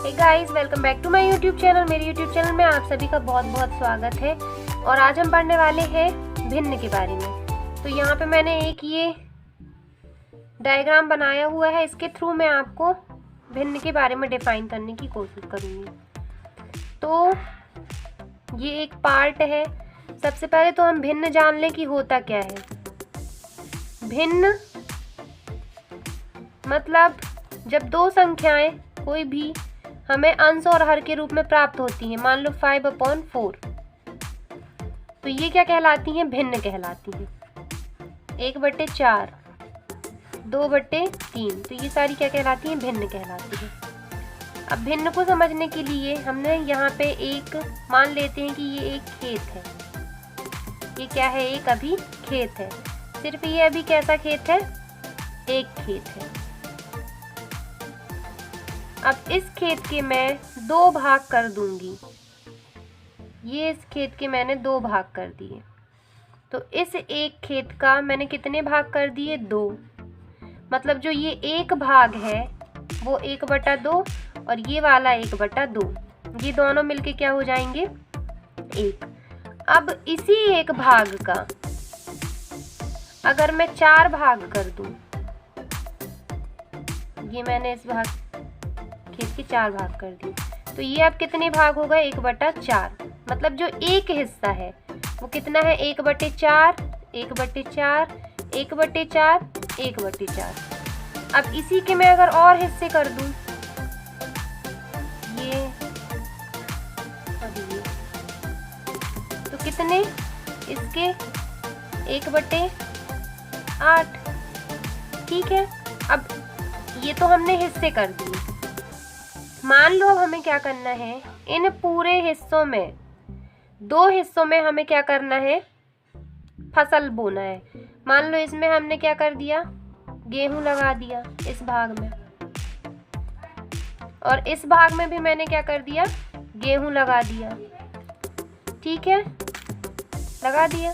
Hey guys, welcome back to my YouTube channel. मेरे YouTube channel में आप सभी का बहुत बहुत स्वागत है। और आज हम पढ़ने वाले हैं भिन्न के बारे में। तो यहाँ पे मैंने एक ये डायग्राम बनाया हुआ है, इसके थ्रू मैं आपको भिन्न के बारे में डिफाइन करने की कोशिश करूँगी। तो ये एक पार्ट है। सबसे पहले तो हम भिन्न जान लें कि होता क्या है। भिन्न मतलब जब दो संख्याएं कोई भी हमें अंश और हर के रूप में प्राप्त होती हैं। मान लो 5/4, तो ये क्या कहलाती हैं? भिन्न कहलाती हैं। 1/4, 2/3, तो ये सारी क्या कहलाती हैं? भिन्न कहलाती हैं। अब भिन्न को समझने के लिए हमने यहाँ पे एक मान लेते हैं कि ये एक खेत है। ये क्या है? एक अभी खेत है। सिर्फ ये अभी कैसा खेत है? एक खेत है। अब इस खेत के मैं 2 भाग कर दूंगी। ये इस खेत के मैंने 2 भाग कर दिए। तो इस एक खेत का मैंने कितने भाग कर दिए? 2। मतलब जो ये एक भाग है वो 1/2 और ये वाला 1/2, ये दोनों मिलके क्या हो जाएंगे? 1। अब इसी एक भाग का अगर मैं 4 भाग कर दूं, ये मैंने इस भाग खेत के 4 भाग कर दिए, तो ये अब कितने भाग हो गए? 1/4। मतलब जो एक हिस्सा है वो कितना है? 1/4, 1/4, 1/4, 1/4। अब इसी के मैं अगर और हिस्से कर दूं, ये और ये, तो कितने? इसके 1/8। ठीक है। अब ये तो हमने हिस्से कर दिए। मान लो अब हमें क्या करना है? इन पूरे हिस्सों में 2 हिस्सों में हमें क्या करना है? फसल बोना है। मान लो इसमें हमने क्या कर दिया? गेहूं लगा दिया इस भाग में, और इस भाग में भी मैंने क्या कर दिया? गेहूं लगा दिया। ठीक है, लगा दिया।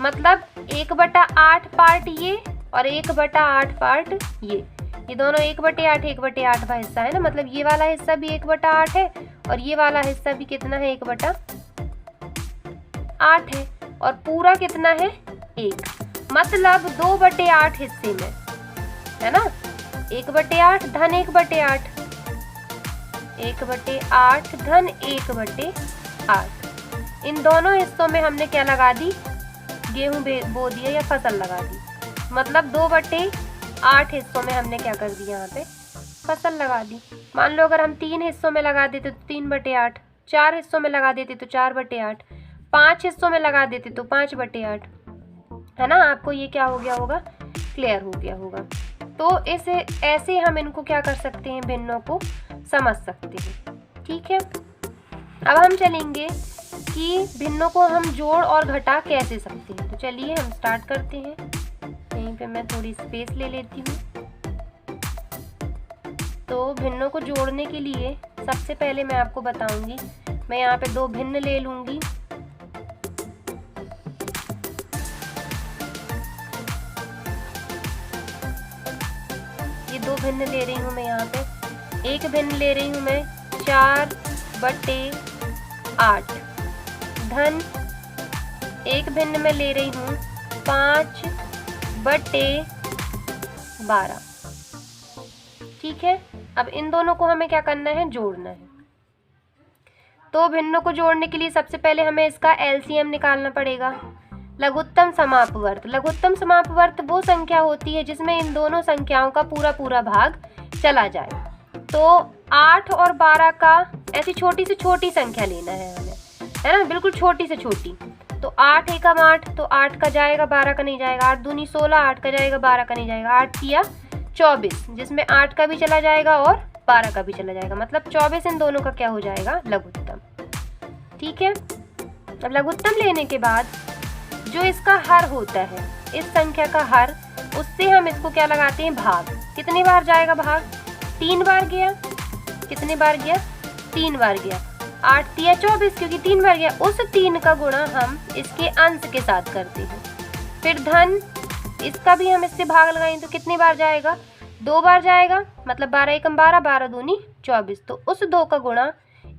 मतलब 1/8 पार्ट ये और 1/8 पार्ट ये दोनों 1/8 1/8 का हिस्सा है ना। मतलब ये वाला हिस्सा भी 1/8 है और ये वाला हिस्सा भी कितना है? 1/8 है। और पूरा कितना है? 1। मतलब 2/8 हिस्से में है ना। 1/8 धन 1/8, 1/8 धन 1/8। इन दोनों हिस्सों में हमने क्या लगा दी? गेहूं बो दिया या फसल लगा दी। मतलब 2/8 हिस्सों में हमने क्या कर दिया? यहाँ पे फसल लगा दी। मान लो अगर हम 3 हिस्सों में लगा देते तो 3/8, 4 हिस्सों में लगा देते तो 4/8, 5 हिस्सों में लगा देते तो 5/8, है ना। आपको ये क्या हो गया होगा? क्लियर हो गया होगा। तो इसे ऐसे हम इनको क्या कर सकते हैं? भिन्नों को समझ सकते हैं। ठीक है। अब हम चलेंगे कि भिन्नों को हम जोड़ और घटा कैसे सकते हैं। तो चलिए हम स्टार्ट करते हैं। यहीं पे मैं थोड़ी स्पेस ले लेती हूँ। तो भिन्नों को जोड़ने के लिए सबसे पहले मैं आपको बताऊंगी। मैं यहाँ पे 2 भिन्न ले लूंगी। ये 2 भिन्न ले रही हूँ मैं यहाँ पे। एक भिन्न ले रही हूँ मैं 4/8 धन एक भिन्न में ले रही हूँ 5/12। ठीक है। अब इन दोनों को हमें क्या करना है? जोड़ना है। तो भिन्नों को जोड़ने के लिए सबसे पहले हमें इसका एलसीएम निकालना पड़ेगा। लघुत्तम समापवर्त। लघुत्तम समापवर्त वो संख्या होती है जिसमें इन दोनों संख्याओं का पूरा पूरा भाग चला जाए। तो 8 और 12 का ऐसी छोटी से छोटी संख्या लेना है हमें, है ना। बिल्कुल छोटी से छोटी। तो 8 एकम 8, तो 8 का जाएगा, 12 का नहीं जाएगा। 8 दूनी 16, 8 का जाएगा, 12 का नहीं जाएगा। 8 किया 24, जिसमें 8 का भी चला जाएगा और 12 का भी चला जाएगा। मतलब 24 इन दोनों का क्या हो जाएगा? लघुत्तम। ठीक है। अब लघुत्तम लेने के बाद जो इसका हर होता है, इस संख्या का हर, उससे हम इसको क्या लगाते हैं? भाग। कितनी बार जाएगा भाग? 3 बार गया। कितने बार गया? 3 बार गया। 8 तिया 24, क्योंकि 3 बार गया। उस 3 का गुणा हम इसके अंश के साथ करते हैं। फिर धन, इसका भी हम इससे भाग लगाएं तो कितनी बार जाएगा? 2 बार जाएगा, मतलब 12 एकम 12, 12 दूनी 24, तो उस 2 का गुणा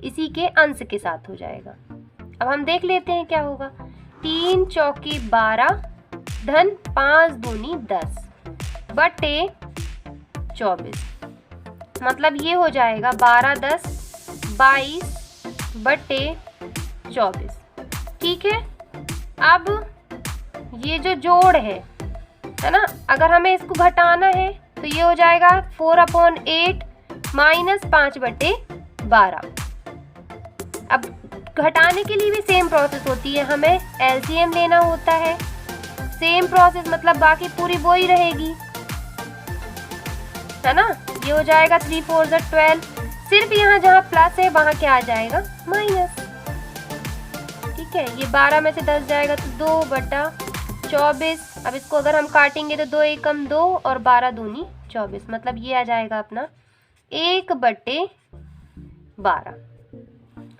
इसी के अंश के साथ हो जाएगा। अब हम देख लेते हैं क्या होगा। 3 चौके 12 धन 5 दूनी 10 बटे 24, मतलब ये हो जाएगा 12 10 22 बटे 24। ठीक है, अब ये जो जोड़ है ना, अगर हमें इसको घटाना है तो ये हो जाएगा 4/8 माइनस 5 बटे 12। अब घटाने के लिए भी सेम प्रोसेस होती है, हमें एलसीएम लेना होता है। सेम प्रोसेस मतलब बाकी पूरी वो ही रहेगी, है ना। ये हो जाएगा 3 4 12, सिर्फ यहाँ जहाँ प्लस है वहाँ क्या आ जाएगा माइनस। ठीक है, ये 12 में से 10 जाएगा तो 2 बटा 24। अब इसको अगर हम काटेंगे तो 2 एकम 2 और 12 दूनी 24, मतलब ये आ जाएगा अपना 1 बटे 12।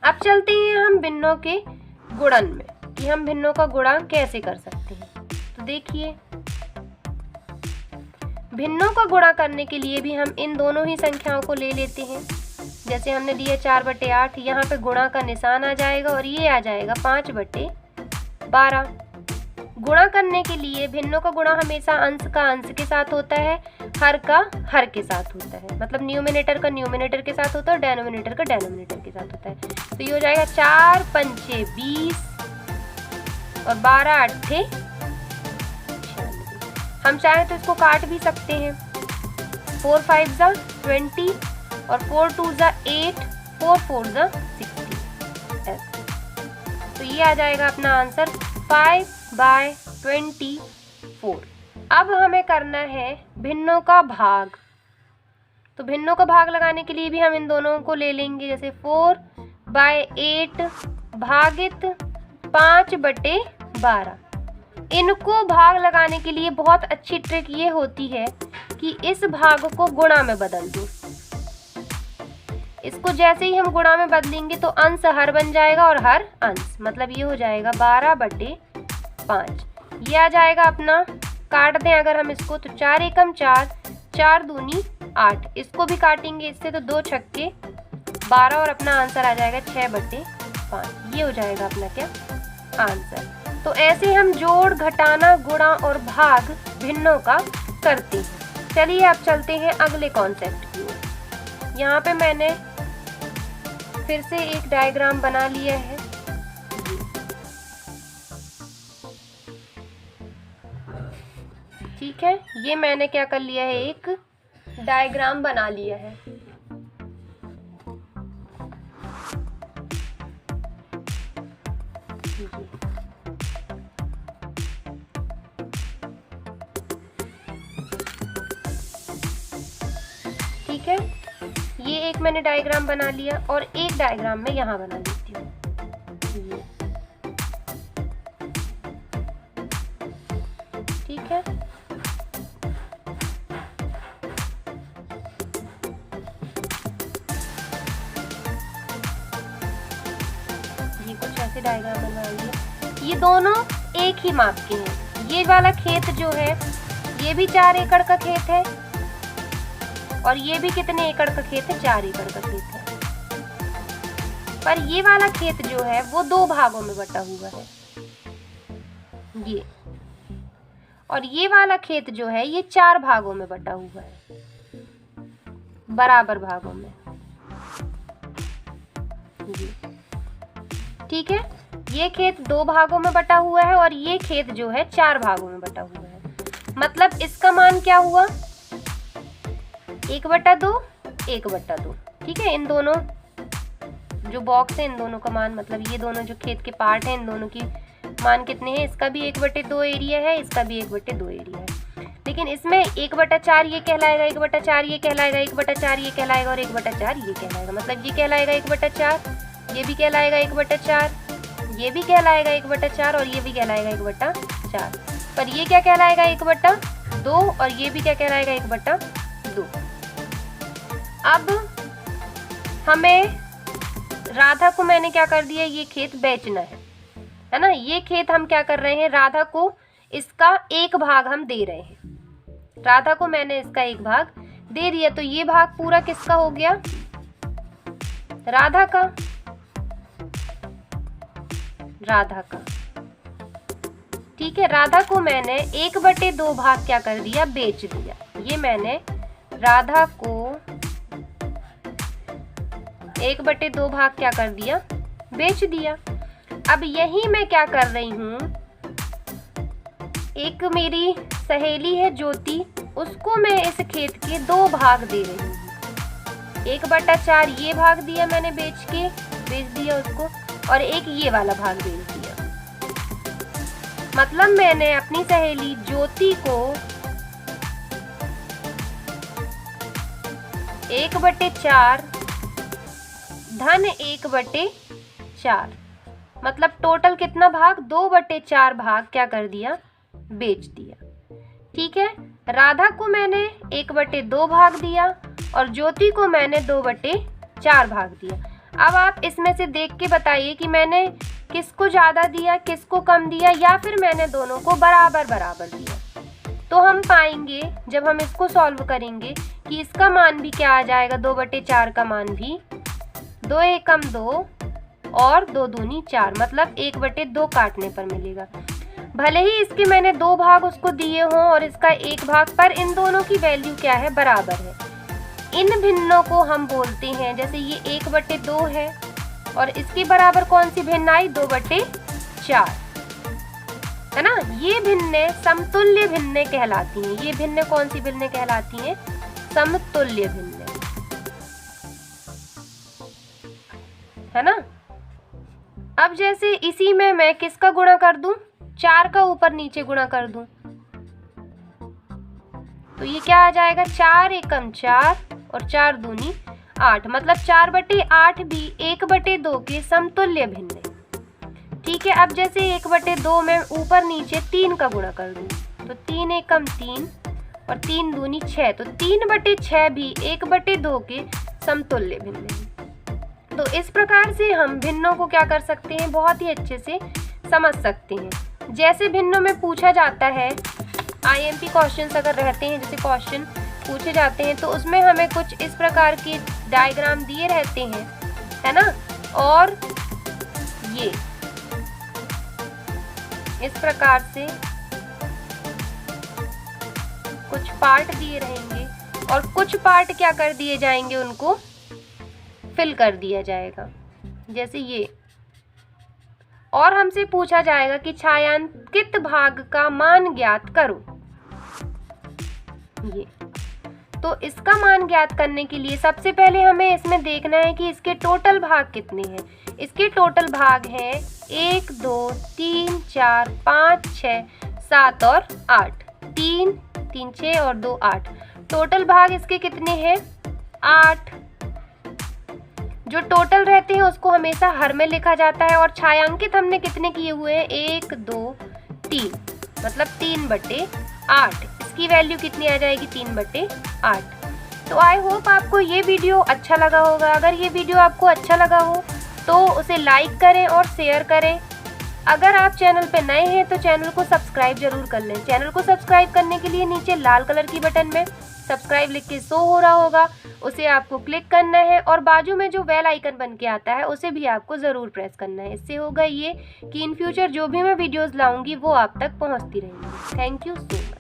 अब चलते हैं हम भिन्नों के गुणन में, कि हम भिन्नों का गुणा कैसे कर सकते हैं। तो देखिए, भिन्नों का गुणा करने के लिए भी हम इन दोनों ही संख्याओं को ले लेते हैं। जैसे हमने दिया 4 बटे 8, यहाँ पे गुणा का निशान आ जाएगा और ये आ जाएगा 5 बटे 12। गुणा करने के लिए भिन्नों का गुणा हमेशा अंश का अंश के साथ होता है, हर का हर के साथ होता है, मतलब न्यूमिनेटर का न्यूमिनेटर के साथ होता है और डेनोमिनेटर का डेनोमिनेटर के साथ होता है। तो ये हो जाएगा 4 पंचे 20 और 12 अट्ठे 96। हम चाहें तो इसको काट भी सकते हैं, 4 5 जा 20 और 4 2 जा 8, 4 4 जा 60। तो ये आ जाएगा अपना आंसर 5/24। अब हमें करना है भिन्नों का भाग। तो भिन्नों का भाग लगाने के लिए भी हम इन दोनों को ले लेंगे, जैसे 4/8 भागित 5 बटे 12। इनको भाग लगाने के लिए बहुत अच्छी ट्रिक ये होती है कि इस भाग को गुणा में बदल दो। इसको जैसे ही हम गुणा में बदलेंगे तो अंश हर बन जाएगा और हर अंश, मतलब ये हो जाएगा 12 बटे 5। ये आ जाएगा अपना, काट दें अगर हम इसको तो 4 एकम 4, 4 दूनी 8, इसको भी काटेंगे इससे तो 2 छक्के 12 और अपना आंसर आ जाएगा 6 बटे 5। ये हो जाएगा अपना क्या आंसर। तो ऐसे हम जोड़, घटाना, गुणा और भाग भिन्नों का करते हैं। चलिए अब चलते हैं अगले कॉन्सेप्ट की ओर। यहाँ पे मैंने फिर से एक डायग्राम बना लिया है। ठीक है, ये मैंने क्या कर लिया है, एक डायग्राम बना लिया है। ठीक है, ये एक मैंने डायग्राम बना लिया और एक डायग्राम मैं यहाँ बना लेती हूँ। ठीक है, ये कुछ ऐसे डायग्राम बना लिया। ये दोनों एक ही माप के हैं। ये वाला खेत जो है ये भी 4 एकड़ का खेत है और ये भी कितने एकड़ का खेत है, 4 एकड़ का खेत है। पर ये वाला खेत जो है वो 2 भागों में बटा हुआ है, ये, और ये वाला खेत जो है ये 4 भागों में बटा हुआ है, बराबर भागों में। ठीक है, ये खेत 2 भागों में बटा हुआ है और ये खेत जो है 4 भागों में बटा हुआ है। मतलब इसका मान क्या हुआ, 1/2, 1/2। ठीक है, इन दोनों जो बॉक्स है इन दोनों का मान, मतलब ये दोनों जो खेत के पार्ट हैं इन दोनों की मान कितने हैं, इसका भी 1/2 एरिया है, इसका भी 1/2 एरिया है। लेकिन इसमें 1/4 ये कहलाएगा, 1/4 ये कहलाएगा, 1/4 ये कहलाएगा और 1/4 ये कहलाएगा। मतलब ये कहलाएगा 1/4, ये भी कहलाएगा 1/4, ये भी कहलाएगा 1/4 और ये भी कहलाएगा 1/4। पर ये क्या कहलाएगा 1/2 और ये भी क्या कहलाएगा 1/2। अब हमें राधा को मैंने क्या कर दिया, ये खेत बेचना है ना। ये खेत हम क्या कर रहे हैं, राधा को इसका 1 भाग हम दे रहे हैं। राधा को मैंने इसका 1 भाग दे दिया, तो ये भाग पूरा किसका हो गया? राधा का। राधा का, ठीक है। राधा को मैंने 1/2 भाग क्या कर दिया? बेच दिया। ये मैंने राधा को 1/2 भाग क्या कर दिया? बेच दिया। अब यही मैं क्या कर रही हूँ, एक मेरी सहेली है ज्योति, उसको मैं इस खेत के 2 भाग दे रही हूँ। 1/4 ये भाग दिया मैंने बेच दिया उसको, और एक ये वाला भाग बेच दिया। मतलब मैंने अपनी सहेली ज्योति को 1/4 धन 1/4, मतलब टोटल कितना भाग? 2/4 भाग क्या कर दिया? बेच दिया। ठीक है। राधा को मैंने 1/2 भाग दिया और ज्योति को मैंने 2/4 भाग दिया। अब आप इसमें से देख के बताइए कि मैंने किसको ज़्यादा दिया, किसको कम दिया, या फिर मैंने दोनों को बराबर बराबर दिया। तो हम पाएंगे जब हम इसको सॉल्व करेंगे कि इसका मान भी क्या आ जाएगा? 2/4 का मान भी 2 एकम 2 और 2 दूनी 4, मतलब 1/2 काटने पर मिलेगा। भले ही इसके मैंने 2 भाग उसको दिए हों और इसका 1 भाग, पर इन दोनों की वैल्यू क्या है? बराबर है। इन भिन्नों को हम बोलते हैं, जैसे ये 1/2 है और इसके बराबर कौन सी भिन्न आई? 2/4, है ना। ये भिन्नें समतुल्य भिन्नें कहलाती हैं। ये भिन्नें कौन सी भिन्नें कहलाती हैं? समतुल्य भिन्नें, है ना। अब जैसे इसी में मैं किसका गुणा कर दूं? 4 का ऊपर नीचे गुणा कर दूं, तो ये क्या आ जाएगा? 4 एकम 4 और 4 दूनी 8, मतलब 4/8 भी 1/2 के समतुल्य भिन्न है। ठीक है। अब जैसे 1/2 में ऊपर नीचे 3 का गुणा कर दूं, तो 3 एकम 3 और 3 दूनी 6, तो 3/6 भी 1/2 के समतुल्य भिन्न है। तो इस प्रकार से हम भिन्नों को क्या कर सकते हैं? बहुत ही अच्छे से समझ सकते हैं। जैसे भिन्नों में पूछा जाता है, IMP क्वेश्चंस अगर रहते हैं, जैसे क्वेश्चन पूछे जाते हैं, तो उसमें हमें कुछ इस प्रकार के डायग्राम दिए रहते हैं, है ना। और ये इस प्रकार से कुछ पार्ट दिए रहेंगे और कुछ पार्ट क्या कर दिए जाएंगे? उनको फिल कर दिया जाएगा, जैसे ये। और हमसे पूछा जाएगा कि छायांकित भाग का मान ज्ञात करो। ये तो इसका मान ज्ञात करने के लिए सबसे पहले हमें इसमें देखना है कि इसके टोटल भाग कितने हैं। इसके टोटल भाग हैं 1 2 3 4 5 6 7 और 8। 3 3 6 और 2 8, टोटल भाग इसके कितने हैं? 8। जो टोटल रहते हैं उसको हमेशा हर में लिखा जाता है। और छायांकित हमने कितने किए हुए हैं? 1 2 3, मतलब 3/8। इसकी वैल्यू कितनी आ जाएगी? 3/8। तो आई होप आपको ये वीडियो अच्छा लगा होगा। अगर ये वीडियो आपको अच्छा लगा हो तो उसे लाइक करें और शेयर करें। अगर आप चैनल पे नए हैं तो चैनल को सब्सक्राइब जरूर कर लें। चैनल को सब्सक्राइब करने के लिए नीचे लाल कलर की बटन में सब्सक्राइब लिख के शो हो रहा होगा, उसे आपको क्लिक करना है और बाजू में जो बेल आइकन बन के आता है उसे भी आपको ज़रूर प्रेस करना है। इससे होगा ये कि इन फ्यूचर जो भी मैं वीडियोस लाऊंगी वो आप तक पहुंचती रहेंगी। Thank you so much.